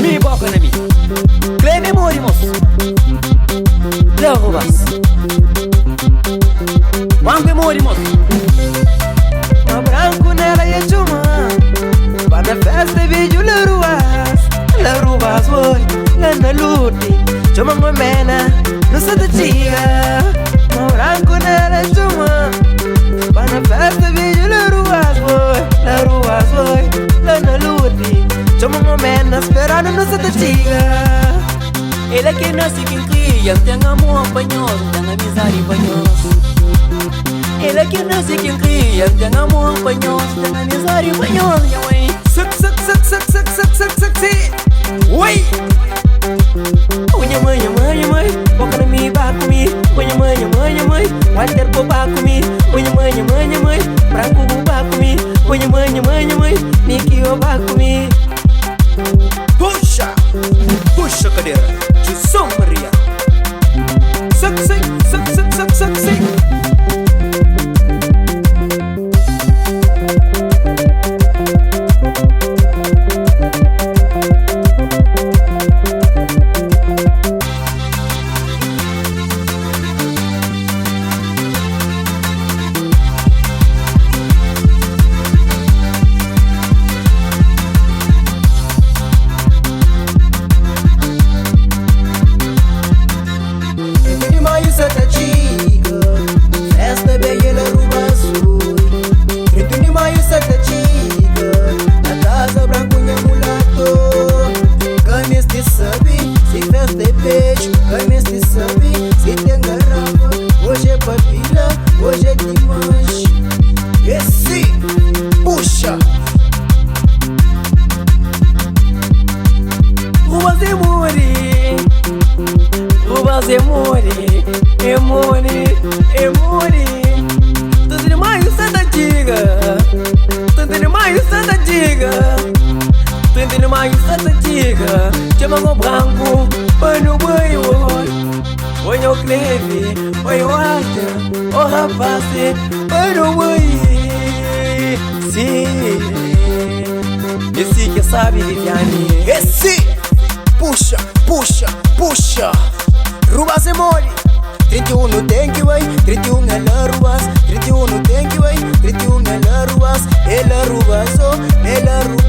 Mi boca na mi Cleme morimos Lerubas Wangue morimos Ma branco nela e chuma Para festa vídeo Lerubas boy Lana luti Chuma ngomena Nusa da chiga Ma branco nela e chuma Para festa vídeo Lerubas boy Lana luti Chuma ngomena Esperando nusa da chiga Ele que nasce quem cria Tem amor panhoso Tem amizade panhoso Ele que nasce quem cria Tem amor panhoso Tem amizade panhoso Suck Oi Mãe Boca na mi ba comi Mãe Walter bo ba comi Mãe Branco bo ba comi Mãe Niki o ba comi Puxa cadeira de São Maria. Suck Hoje é papila, hoje é Dimanche. Esse puxa. Rubas e Mori. Tudo de mais Santa Diga. Tudo de mais Santa Diga. Chama o branco, pano banho. Oi o Cleve, oi o Walter, o rapaz, pano banho. Sim, esse que sabe Viviane. Esse puxa. Rubas e Mori. 31 no tanque vai, 31 é Lerubas. 31 no tanque vai, 31 é Lerubas. É Lerubas, oh, é Lerubas.